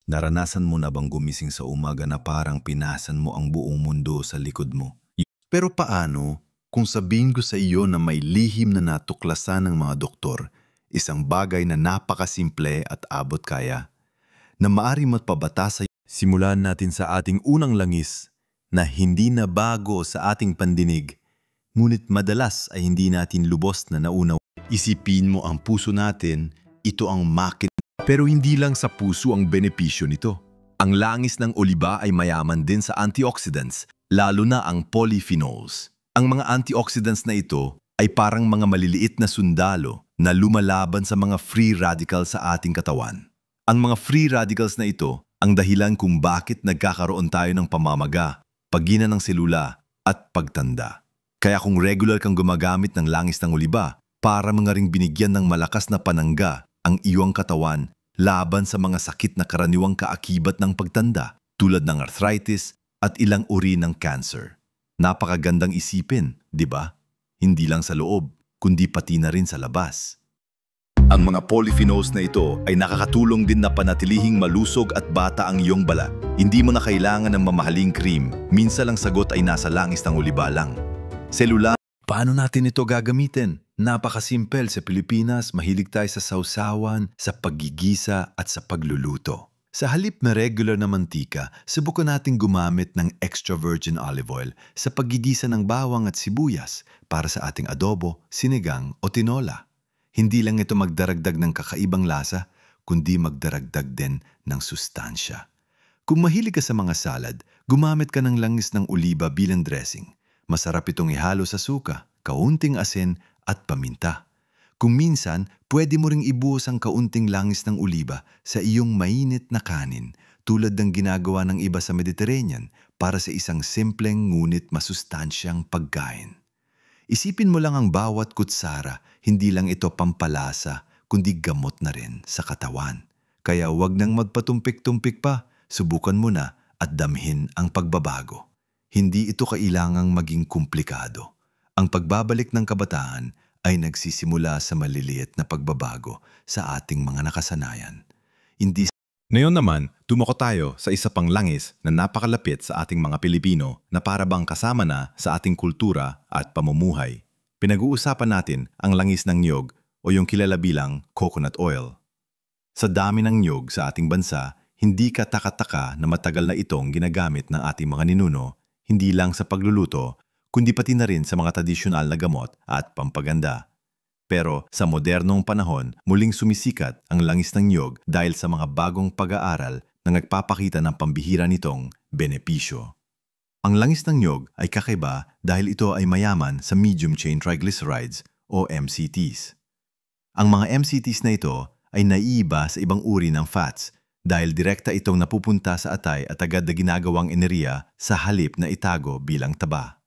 Naranasan mo na bang gumising sa umaga na parang pinasan mo ang buong mundo sa likod mo? Pero paano kung sabihin ko sa iyo na may lihim na natuklasan ng mga doktor, isang bagay na napakasimple at abot kaya, na maaari magpabata sa simulan natin sa ating unang langis na hindi na bago sa ating pandinig, ngunit madalas ay hindi natin lubos na naunaw. Isipin mo ang puso natin, ito ang makina. Pero hindi lang sa puso ang benepisyo nito. Ang langis ng oliba ay mayaman din sa antioxidants, lalo na ang polyphenols. Ang mga antioxidants na ito ay parang mga maliliit na sundalo na lumalaban sa mga free radicals sa ating katawan. Ang mga free radicals na ito ang dahilan kung bakit nagkakaroon tayo ng pamamaga, paggina ng selula at pagtanda. Kaya kung regular kang gumagamit ng langis ng oliba para mga ring binigyan ng malakas na panangga ang iyong katawan laban sa mga sakit na karaniwang kaakibat ng pagtanda tulad ng arthritis at ilang uri ng cancer. Napakagandang isipin, di ba? Hindi lang sa loob, kundi pati na rin sa labas. Ang mga polyphenols na ito ay nakakatulong din na panatilihing malusog at bata ang iyong balat. Hindi mo na kailangan ng mamahaling cream, minsan lang sagot ay nasa langis ng oliba lang. Selula. Paano natin ito gagamitin? Napakasimpel sa Pilipinas, mahilig tayo sa sausawan, sa paggigisa at sa pagluluto. Sa halip na regular na mantika, subukan natin gumamit ng extra virgin olive oil sa paggigisa ng bawang at sibuyas para sa ating adobo, sinigang o tinola. Hindi lang ito magdaragdag ng kakaibang lasa, kundi magdaragdag din ng sustansya. Kung mahilig ka sa mga salad, gumamit ka ng langis ng oliba bilang dressing. Masarap itong ihalo sa suka, kaunting asin at paminta. Kung minsan, pwede mo ring ibuhos ang kaunting langis ng oliba sa iyong mainit na kanin tulad ng ginagawa ng iba sa Mediterranean para sa isang simpleng ngunit masustansyang pagkain. Isipin mo lang ang bawat kutsara, hindi lang ito pampalasa, kundi gamot na rin sa katawan. Kaya wag nang magpatumpik-tumpik pa, subukan mo na at damhin ang pagbabago. Hindi ito kailangang maging komplikado. Ang pagbabalik ng kabataan ay nagsisimula sa maliliit na pagbabago sa ating mga nakasanayan. Ngayon naman, tumako tayo sa isa pang langis na napakalapit sa ating mga Pilipino na para bang kasama na sa ating kultura at pamumuhay. Pinag-uusapan natin ang langis ng niyog o yung kilala bilang coconut oil. Sa dami ng niyog sa ating bansa, hindi ka taka-taka na matagal na itong ginagamit ng ating mga ninuno, hindi lang sa pagluluto, kundi pati na rin sa mga tradisyonal na gamot at pampaganda. Pero sa modernong panahon, muling sumisikat ang langis ng niyog dahil sa mga bagong pag-aaral na nagpapakita ng pambihira nitong benepisyo. Ang langis ng niyog ay kakaiba dahil ito ay mayaman sa medium-chain triglycerides o MCTs. Ang mga MCTs na ito ay naiiba sa ibang uri ng fats dahil direkta itong napupunta sa atay at agad na ginagawang enerhiya sa halip na itago bilang taba.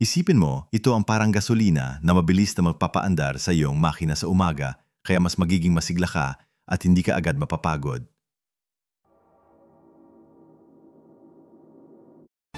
Isipin mo, ito ang parang gasolina na mabilis na magpapaandar sa iyong makina sa umaga, kaya mas magiging masigla ka at hindi ka agad mapapagod.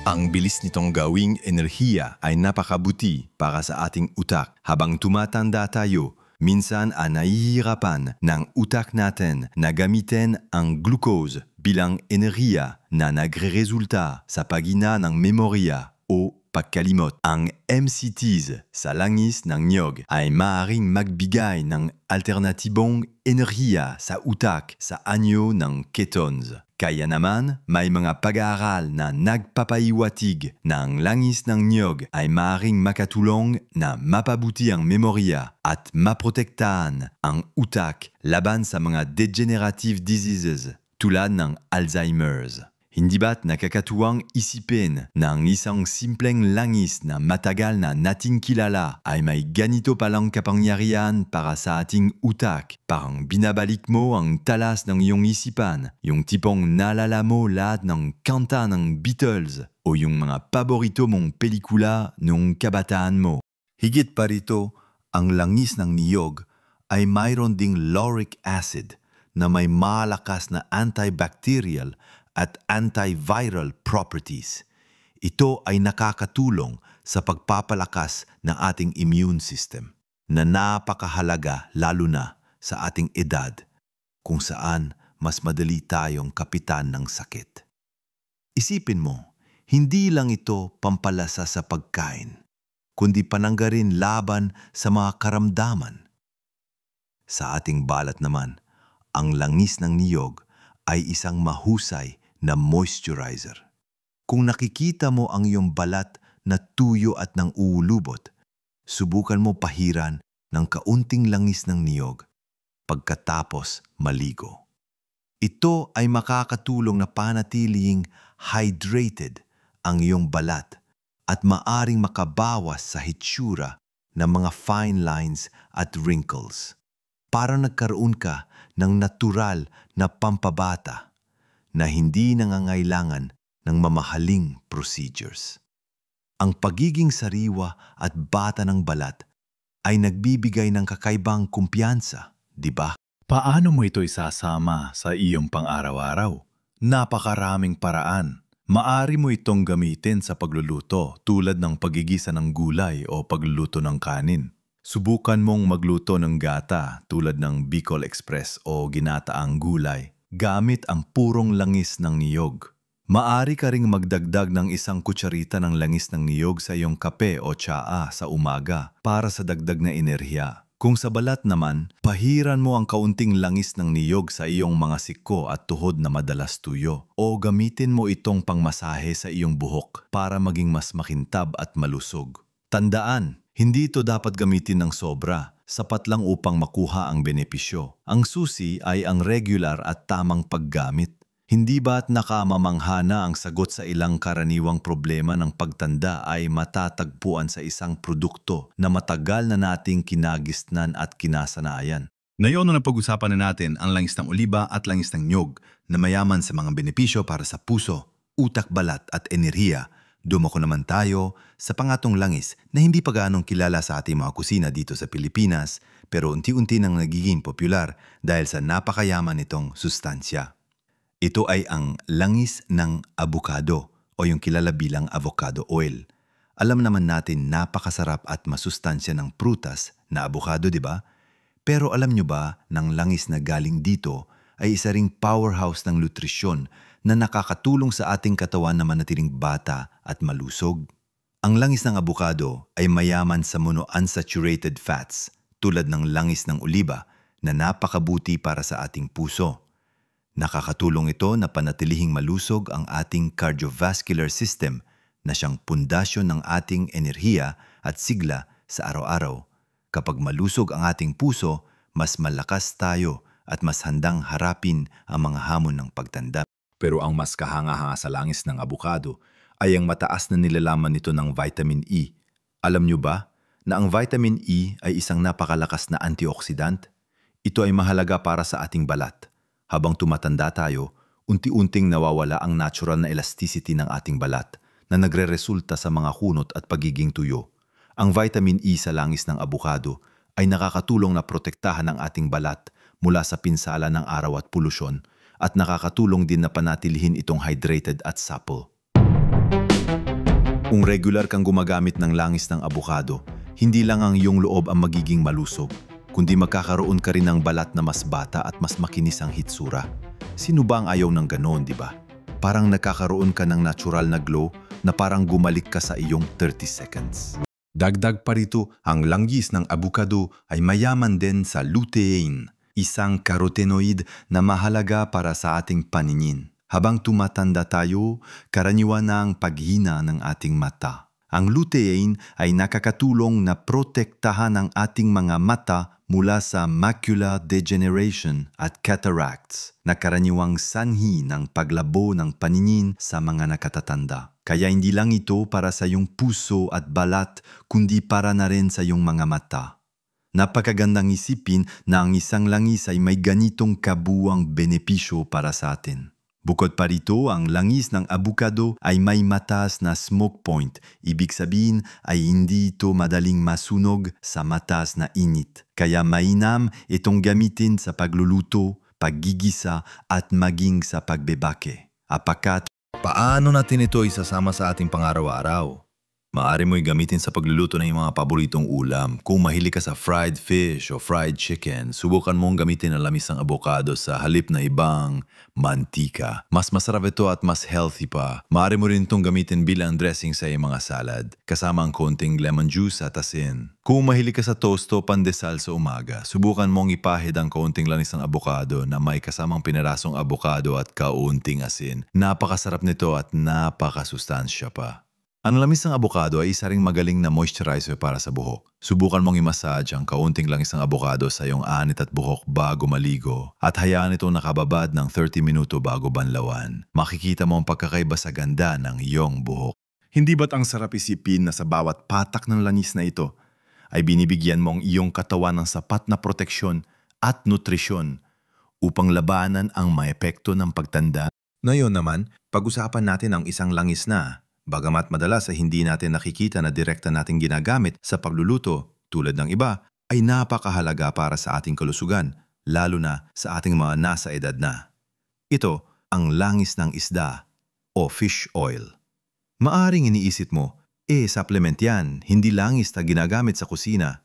Ang bilis nitong gawing enerhiya ay napakabuti para sa ating utak. Habang tumatanda tayo, minsan ay nahihirapan ng utak natin na gamitin ang glucose bilang enerhiya na nagre-resulta sa paghina ng memorya o pagkalimot. Ang MCTs sa langis ng niyog ay maaaring magbigay ng alternatibong enerhiya sa utak sa anyo ng ketones. Kaya naman, may mga pag-aaral na nagpapaiwatig na ang langis ng niyog ay maaaring makatulong na mapabuti ang memorya at maprotektahan ang utak laban sa mga degenerative diseases tulad ng Alzheimer's. Hindi ba't nakakatuwang isipin na ang isang simpleng langis na matagal na nating kilala ay may ganito palang kapangyarihan para sa ating utak? Parang binabalik mo ang talas ng iyong isipan, yung tipong naalala mo lahat ng kanta ng Beatles o yung mga paborito mong pelikula noong kabataan mo. Higit pa rito, ang langis ng niyog ay mayroon ding lauric acid na may malakas na antibacterial at antiviral properties. Ito ay nakakatulong sa pagpapalakas ng ating immune system na napakahalaga lalo na sa ating edad kung saan mas madali tayong kapitan ng sakit. Isipin mo, hindi lang ito pampalasa sa pagkain, kundi panangga rin laban sa mga karamdaman. Sa ating balat naman, ang langis ng niyog ay isang mahusay na moisturizer. Kung nakikita mo ang iyong balat na tuyo at nang uulubot, subukan mo pahiran ng kaunting langis ng niyog pagkatapos maligo. Ito ay makakatulong na panatiling hydrated ang iyong balat at maaring makabawas sa hitsura ng mga fine lines at wrinkles. Parang nagkaroon ka ng natural na pampabata na hindi nangangailangan ng mamahaling procedures. Ang pagiging sariwa at bata ng balat ay nagbibigay ng kakaibang kumpiyansa, di ba? Paano mo ito isasama sa iyong pang-araw-araw? Napakaraming paraan. Maari mo itong gamitin sa pagluluto tulad ng pagigisa ng gulay o pagluluto ng kanin. Subukan mong magluto ng gata tulad ng Bicol Express o ginataang gulay gamit ang purong langis ng niyog. Maari ka ring magdagdag ng 1 kutsarita ng langis ng niyog sa iyong kape o tsaa sa umaga para sa dagdag na enerhiya. Kung sa balat naman, pahiran mo ang kaunting langis ng niyog sa iyong mga siko at tuhod na madalas tuyo o gamitin mo itong pangmasahe sa iyong buhok para maging mas makintab at malusog. Tandaan, hindi ito dapat gamitin ng sobra, sapat lang upang makuha ang benepisyo. Ang susi ay ang regular at tamang paggamit. Hindi ba't nakamamangha na ang sagot sa ilang karaniwang problema ng pagtanda ay matatagpuan sa isang produkto na matagal na nating kinagisnan at kinasanayan? Ngayon na napag-usapan na natin ang langis ng oliba at langis ng niyog na mayaman sa mga benepisyo para sa puso, utak, balat at enerhiya, dumako naman tayo sa pangatong langis na hindi pa gaanong kilala sa ating mga kusina dito sa Pilipinas pero unti-unti nang nagiging popular dahil sa napakayaman nitong sustansya. Ito ay ang langis ng abukado o yung kilala bilang avocado oil. Alam naman natin napakasarap at masustansya ng prutas na abukado, di ba? Pero alam nyo ba ng langis na galing dito ay isa ring powerhouse ng nutrisyon na nakakatulong sa ating katawan na manatiling bata at malusog? Ang langis ng abukado ay mayaman sa monounsaturated fats tulad ng langis ng oliba na napakabuti para sa ating puso. Nakakatulong ito na panatilihing malusog ang ating cardiovascular system na siyang pundasyon ng ating enerhiya at sigla sa araw-araw. Kapag malusog ang ating puso, mas malakas tayo at mas handang harapin ang mga hamon ng pagtanda. Pero ang mas kahanga-hanga sa langis ng abukado ay ang mataas na nilalaman nito ng vitamin E. Alam nyo ba na ang vitamin E ay isang napakalakas na antioxidant? Ito ay mahalaga para sa ating balat. Habang tumatanda tayo, unti-unting nawawala ang natural na elasticity ng ating balat na nagre-resulta sa mga kunot at pagiging tuyo. Ang vitamin E sa langis ng abukado ay nakakatulong na protektahan ang ating balat mula sa pinsala ng araw at polusyon at nakakatulong din na panatilihin itong hydrated at supple. Kung regular kang gumagamit ng langis ng abukado, hindi lang ang iyong loob ang magiging malusog, kundi magkakaroon ka rin ng balat na mas bata at mas makinis ang hitsura. Sino ba ang ayaw ng ganoon, di ba? Parang nakakaroon ka ng natural na glow na parang gumalik ka sa iyong 30 seconds. Dagdag pa rito, ang langis ng abukado ay mayaman din sa lutein, isang carotenoid na mahalaga para sa ating paningin. Habang tumatanda tayo, karaniwan na ang paghina ng ating mata. Ang lutein ay nakakatulong na protektahan ang ating mga mata mula sa macular degeneration at cataracts na karaniwang sanhi ng paglabo ng paningin sa mga nakatatanda. Kaya hindi lang ito para sa iyong puso at balat, kundi para na rin sa iyong mga mata. Napakagandang isipin na ang isang langis ay may ganitong kabuuang benepisyo para sa atin. Bukod pa rito, ang langis ng abukado ay may mataas na smoke point. Ibig sabihin ay hindi ito madaling masunog sa mataas na init. Kaya mainam itong gamitin sa pagluluto, paggigisa at maging sa pagbebake. Paano natin ito isasama sa ating pang-araw-araw? Maaari mo'y gamitin sa pagluluto ng iyong mga paboritong ulam. Kung mahilig ka sa fried fish o fried chicken, subukan mong gamitin ang lamis ng abokado sa halip na ibang mantika. Mas masarap ito at mas healthy pa. Maaari mo rin itong gamitin bilang dressing sa iyong mga salad, kasama ang konting lemon juice at asin. Kung mahilig ka sa toast o pandesal sa umaga, subukan mong ipahid ang kaunting lanis ng abokado na may kasamang pinarasong abokado at kaunting asin. Napakasarap nito at napakasustansya pa. Ang lamis ng abokado ay isa ring magaling na moisturizer para sa buhok. Subukan mong i-massage ang kaunting langis ng abokado sa iyong anit at buhok bago maligo at hayaan itong nakababad ng 30 minuto bago banlawan. Makikita mo ang pagkakaiba sa ganda ng iyong buhok. Hindi ba't ang sarap isipin na sa bawat patak ng langis na ito ay binibigyan mo ang iyong katawan ng sapat na proteksyon at nutrisyon upang labanan ang maepekto ng pagtanda? Ngayon naman, pag-usapan natin ang isang langis na bagamat madalas ay hindi natin nakikita na direkta nating ginagamit sa pagluluto tulad ng iba, ay napakahalaga para sa ating kalusugan, lalo na sa ating mga nasa edad na. Ito ang langis ng isda o fish oil. Maaring iniisip mo, supplement yan, hindi langis na ginagamit sa kusina.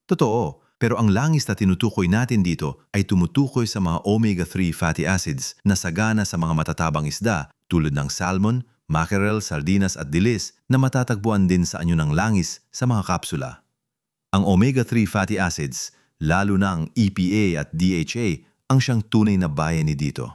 Totoo, pero ang langis na tinutukoy natin dito ay tumutukoy sa mga omega-3 fatty acids na sagana sa mga matatabang isda tulad ng salmon, mackerel, sardinas at dilis na matatagpuan din sa anyo ng langis sa mga kapsula. Ang omega-3 fatty acids, lalo na ang EPA at DHA, ang siyang tunay na bayani dito.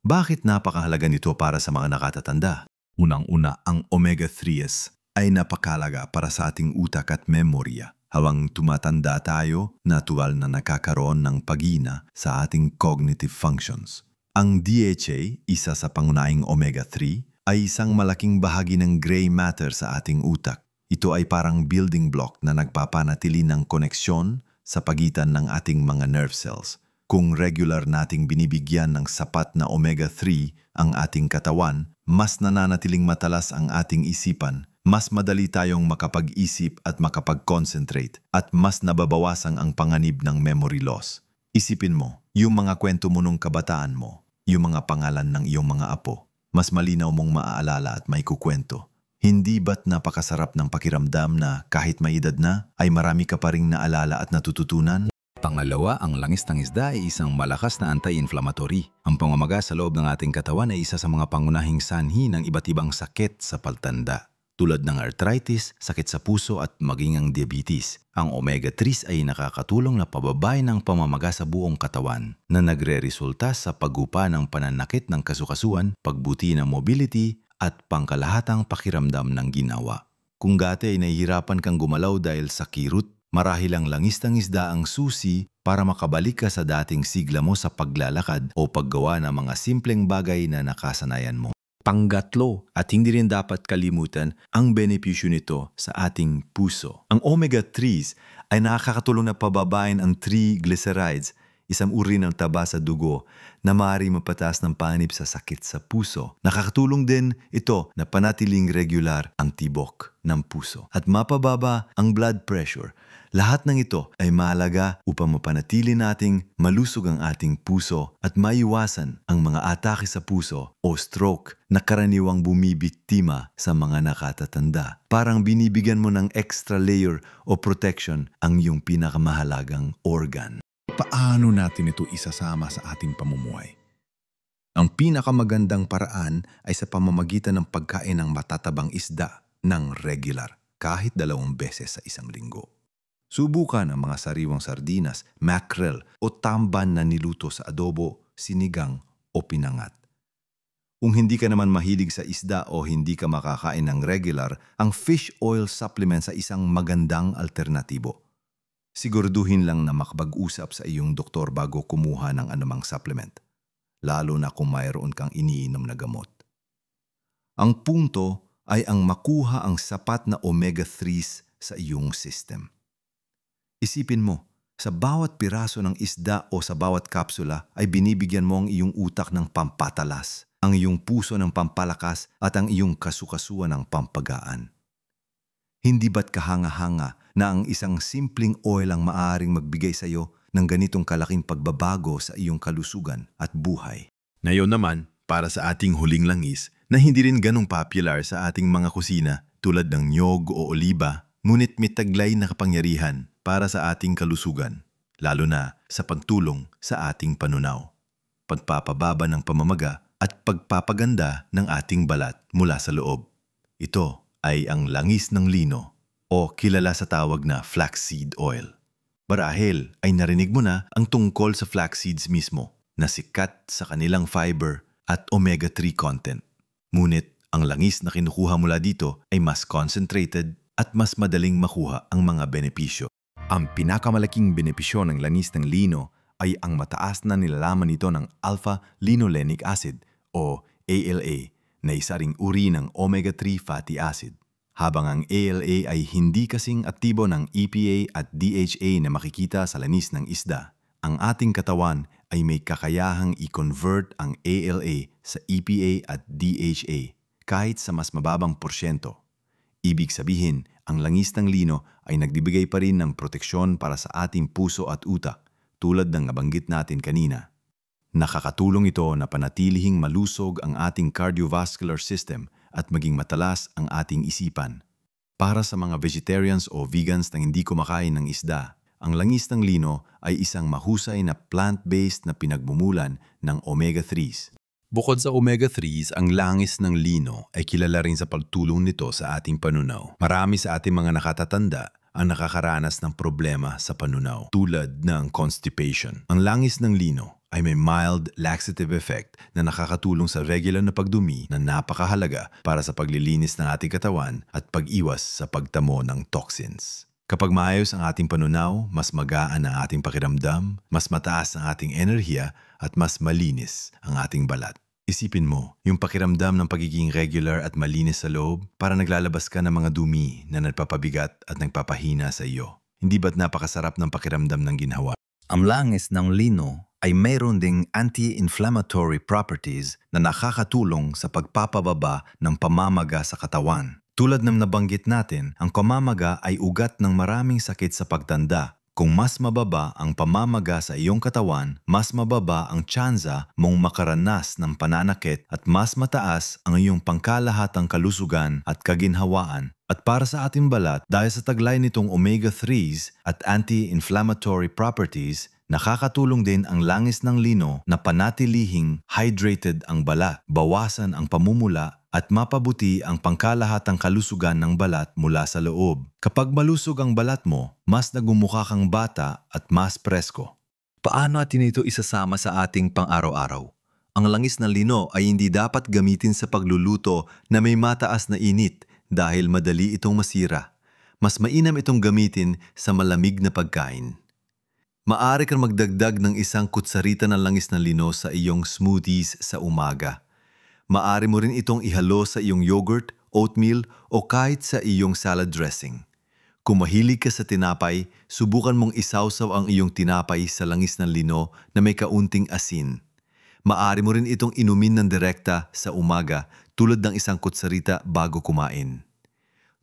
Bakit napakahalaga nito para sa mga nakatatanda? Unang-una, ang omega-3s ay napakahalaga para sa ating utak at memorya. Habang tumatanda tayo, natural na nakakaroon ng pagina sa ating cognitive functions. Ang DHA, isa sa pangunahing omega-3, ay isang malaking bahagi ng gray matter sa ating utak. Ito ay parang building block na nagpapanatili ng koneksyon sa pagitan ng ating mga nerve cells. Kung regular nating binibigyan ng sapat na omega-3 ang ating katawan, mas nananatiling matalas ang ating isipan, mas madali tayong makapag-isip at makapag-concentrate, at mas nababawasan ang panganib ng memory loss. Isipin mo, yung mga kwento mo nung kabataan mo, yung mga pangalan ng iyong mga apo, mas malinaw mong maaalala at may kukwento. Hindi ba't napakasarap ng pakiramdam na kahit may edad na, ay marami ka pa ring naalala at natututunan? Pangalawa, ang langis ng isda ay isang malakas na anti-inflammatory. Ang pamamaga sa loob ng ating katawan ay isa sa mga pangunahing sanhi ng iba't ibang sakit sa pagtanda. Tulad ng arthritis, sakit sa puso at maging ang diabetes. Ang omega-3s ay nakakatulong na pababain ang pamamaga sa buong katawan na nagre-resulta sa paggupa ng pananakit ng kasukasuan, pagbuti ng mobility at pangkalahatang pakiramdam ng ginawa. Kung dati ay nahihirapan kang gumalaw dahil sa kirot, marahil ang langis ng isda ang susi para makabalik ka sa dating sigla mo sa paglalakad o paggawa ng mga simpleng bagay na nakasanayan mo. Panggatlo, at hindi rin dapat kalimutan ang benepisyo nito sa ating puso. Ang omega-3s ay nakakatulong na pababain ang triglycerides, isang uri ng taba sa dugo na maaaring mapataas ng panganib sa sakit sa puso. Nakakatulong din ito na panatiling regular ang tibok ng puso at mapababa ang blood pressure. Lahat ng ito ay mahalaga upang mapanatili nating malusog ang ating puso at maiwasan ang mga atake sa puso o stroke na karaniwang bumibiktima sa mga nakatatanda. Parang binibigyan mo ng extra layer o protection ang iyong pinakamahalagang organ. Paano natin ito isasama sa ating pamumuhay? Ang pinakamagandang paraan ay sa pamamagitan ng pagkain ng matatabang isda ng regular, kahit 2 beses sa isang linggo. Subukan ang mga sariwang sardinas, mackerel o tamban na niluto sa adobo, sinigang o pinangat. Kung hindi ka naman mahilig sa isda o hindi ka makakain ng regular, ang fish oil supplement sa isang magandang alternatibo. Siguraduhin lang na makapag-usap sa iyong doktor bago kumuha ng anumang supplement, lalo na kung mayroon kang iniinom na gamot. Ang punto ay ang makuha ang sapat na omega-3s sa iyong system. Isipin mo, sa bawat piraso ng isda o sa bawat kapsula ay binibigyan mo ang iyong utak ng pampatalas, ang iyong puso ng pampalakas at ang iyong kasukasuan ng pampagaan. Hindi ba't kahanga-hanga na ang isang simpleng oil ang maaaring magbigay sa iyo ng ganitong kalaking pagbabago sa iyong kalusugan at buhay? Ngayon naman, para sa ating huling langis na hindi rin ganong popular sa ating mga kusina, tulad ng niyog o oliba, ngunit may taglay na kapangyarihan para sa ating kalusugan, lalo na sa pagtulong sa ating panunaw, pagpapababa ng pamamaga at pagpapaganda ng ating balat mula sa loob. Ito ay ang langis ng lino o kilala sa tawag na flaxseed oil. Marahil ay narinig mo na ang tungkol sa flax seeds mismo na sikat sa kanilang fiber at omega-3 content. Ngunit ang langis na kinukuha mula dito ay mas concentrated at mas madaling makuha ang mga benepisyo. Ang pinakamalaking benepisyo ng langis ng lino ay ang mataas na nilalaman nito ng alpha-linolenic acid o ALA na isa ring uri ng omega-3 fatty acid. Habang ang ALA ay hindi kasing aktibo ng EPA at DHA na makikita sa langis ng isda, ang ating katawan ay may kakayahang i-convert ang ALA sa EPA at DHA kahit sa mas mababang porsyento. Ibig sabihin, ang langis ng lino ay nagbibigay pa rin ng proteksyon para sa ating puso at utak tulad ng nabanggit natin kanina. Nakakatulong ito na panatilihing malusog ang ating cardiovascular system at maging matalas ang ating isipan. Para sa mga vegetarians o vegans na hindi kumakain ng isda, ang langis ng lino ay isang mahusay na plant-based na pinagmumulan ng omega-3s. Bukod sa omega-3s, ang langis ng lino ay kilala rin sa pagtulong nito sa ating panunaw. Marami sa ating mga nakatatanda ang nakakaranas ng problema sa panunaw, tulad ng constipation. Ang langis ng lino ay may mild laxative effect na nakakatulong sa regular na pagdumi na napakahalaga para sa paglilinis ng ating katawan at pag-iwas sa pagtamo ng toxins. Kapag maayos ang ating panunaw, mas magaan ang ating pakiramdam, mas mataas ang ating enerhiya at mas malinis ang ating balat. Isipin mo, yung pakiramdam ng pagiging regular at malinis sa loob para naglalabas ka ng mga dumi na nagpapabigat at nagpapahina sa iyo. Hindi ba't napakasarap ng pakiramdam ng ginhawa? Ang langis ng lino ay mayroon ding anti-inflammatory properties na nakakatulong sa pagpapababa ng pamamaga sa katawan. Tulad ng nabanggit natin, ang pamamaga ay ugat ng maraming sakit sa pagtanda. Kung mas mababa ang pamamaga sa iyong katawan, mas mababa ang tsansa mong makaranas ng pananakit at mas mataas ang iyong pangkalahatang kalusugan at kaginhawaan. At para sa ating balat, dahil sa taglay nitong omega-3s at anti-inflammatory properties, nakakatulong din ang langis ng lino na panatilihing hydrated ang balat, bawasan ang pamumula at mapabuti ang pangkalahatang kalusugan ng balat mula sa loob. Kapag malusog ang balat mo, mas nagmumukha kang bata at mas presko. Paano natin ito isasama sa ating pang-araw-araw? Ang langis ng lino ay hindi dapat gamitin sa pagluluto na may mataas na init dahil madali itong masira. Mas mainam itong gamitin sa malamig na pagkain. Maaari kang magdagdag ng isang kutsarita ng langis ng lino sa iyong smoothies sa umaga. Maaari mo rin itong ihalo sa iyong yogurt, oatmeal o kahit sa iyong salad dressing. Kung mahilig ka sa tinapay, subukan mong isawsaw ang iyong tinapay sa langis ng lino na may kaunting asin. Maaari mo rin itong inumin ng direkta sa umaga tulad ng isang kutsarita bago kumain.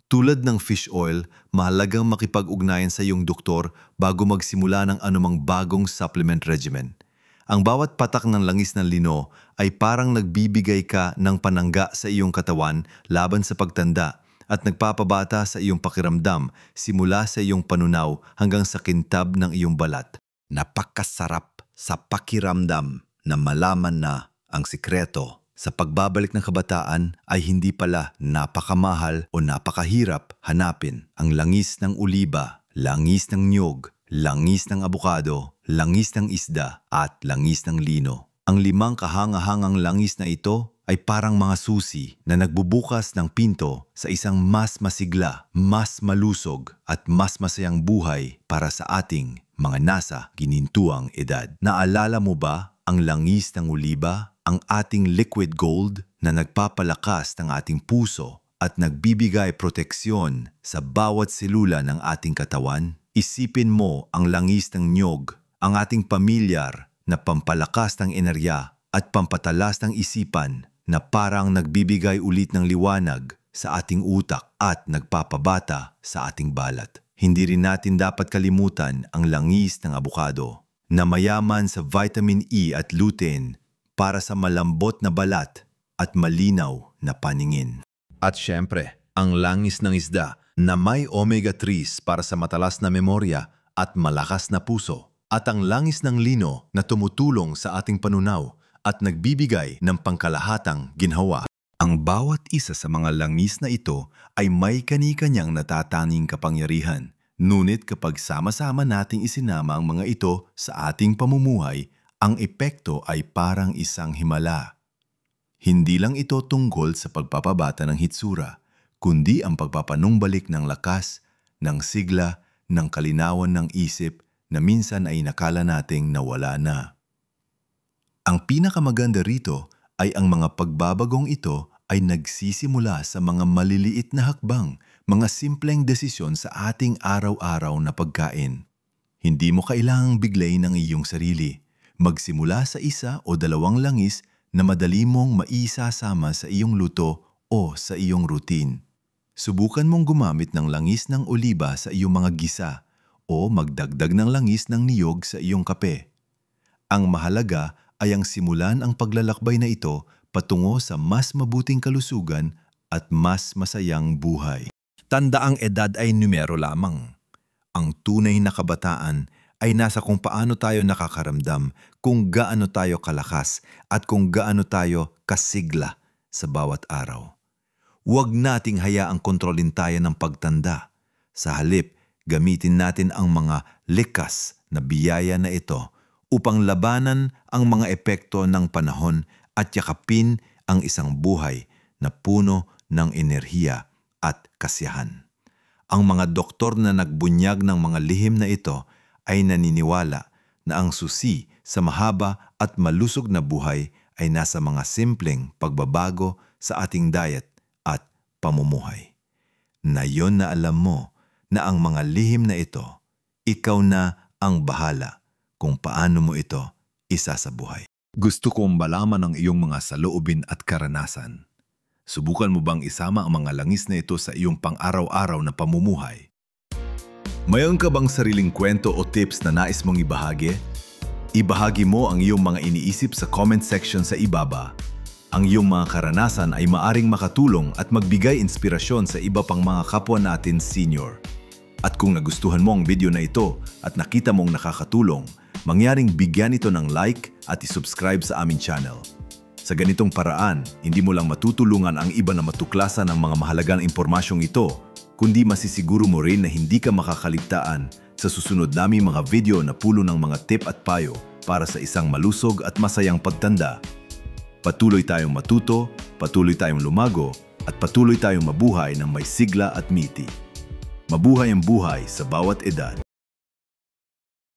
Tulad ng fish oil, mahalagang makipag-ugnayan sa iyong doktor bago magsimula ng anumang bagong supplement regimen. Ang bawat patak ng langis ng lino ay parang nagbibigay ka ng panangga sa iyong katawan laban sa pagtanda at nagpapabata sa iyong pakiramdam simula sa iyong panunaw hanggang sa kintab ng iyong balat. Napakasarap sa pakiramdam na malaman na ang sikreto sa pagbabalik ng kabataan ay hindi pala napakamahal o napakahirap hanapin. Ang langis ng oliba, langis ng niyog, langis ng abukado, langis ng isda at langis ng lino. Ang 5 kahangahangang langis na ito ay parang mga susi na nagbubukas ng pinto sa isang mas masigla, mas malusog at mas masayang buhay para sa ating mga nasa ginintuang edad. Naalala mo ba ang langis ng oliba, ang ating liquid gold na nagpapalakas ng ating puso at nagbibigay proteksyon sa bawat selula ng ating katawan? Isipin mo ang langis ng niyog, ang ating pamilyar na pampalakas ng enerhiya at pampatalas ng isipan na parang nagbibigay ulit ng liwanag sa ating utak at nagpapabata sa ating balat. Hindi rin natin dapat kalimutan ang langis ng abukado na mayaman sa vitamin E at lutein para sa malambot na balat at malinaw na paningin. At syempre, Ang langis ng isda na may omega-3s para sa matalas na memorya at malakas na puso. At ang langis ng lino na tumutulong sa ating panunaw at nagbibigay ng pangkalahatang ginhawa. Ang bawat isa sa mga langis na ito ay may kani-kanyang natatanging kapangyarihan. Ngunit kapag sama-sama nating isinama ang mga ito sa ating pamumuhay, ang epekto ay parang isang himala. Hindi lang ito tungkol sa pagpapabata ng hitsura, kundi ang pagpapanumbalik ng lakas, ng sigla, ng kalinawan ng isip na minsan ay nakala nating nawala na. Ang pinakamaganda rito ay ang mga pagbabagong ito ay nagsisimula sa mga maliliit na hakbang, mga simpleng desisyon sa ating araw-araw na pagkain. Hindi mo kailangang biglayin ang iyong sarili. Magsimula sa 1 o 2 langis na madali mong maisasama sa iyong luto o sa iyong routine. Subukan mong gumamit ng langis ng oliba sa iyong mga gisa o magdagdag ng langis ng niyog sa iyong kape. Ang mahalaga ay ang simulan ang paglalakbay na ito patungo sa mas mabuting kalusugan at mas masayang buhay. Tandaang edad ay numero lamang. Ang tunay na kabataan ay nasa kung paano tayo nakakaramdam, kung gaano tayo kalakas at kung gaano tayo kasigla sa bawat araw. Huwag nating hayaang kontrolin tayo ng pagtanda. Sa halip, gamitin natin ang mga likas na biyaya na ito upang labanan ang mga epekto ng panahon at yakapin ang isang buhay na puno ng enerhiya at kasiyahan. Ang mga doktor na nagbunyag ng mga lihim na ito ay naniniwala na ang susi sa mahaba at malusog na buhay ay nasa mga simpleng pagbabago sa ating diet at pamumuhay. Na yon na alam mo na ang mga lihim na ito, ikaw na ang bahala kung paano mo ito isasabuhay. Gusto kong malaman ang iyong mga saloobin at karanasan. Subukan mo bang isama ang mga langis na ito sa iyong pang-araw-araw na pamumuhay? Mayroon ka bang sariling kwento o tips na nais mong ibahagi? Ibahagi mo ang iyong mga iniisip sa comment section sa ibaba. Ang iyong mga karanasan ay maaring makatulong at magbigay inspirasyon sa iba pang mga kapwa natin senior. At kung nagustuhan mo ang video na ito at nakita mong nakakatulong, mangyaring bigyan ito ng like at isubscribe sa aming channel. Sa ganitong paraan, hindi mo lang matutulungan ang iba na matuklasan ang mga mahalagang impormasyong ito, kundi masisiguro mo rin na hindi ka makakaligtaan sa susunod naming mga video na pulo ng mga tip at payo para sa isang malusog at masayang pagtanda. Patuloy tayong matuto, patuloy tayong lumago, at patuloy tayong mabuhay ng may sigla at miti. Mabuhay ang buhay sa bawat edad.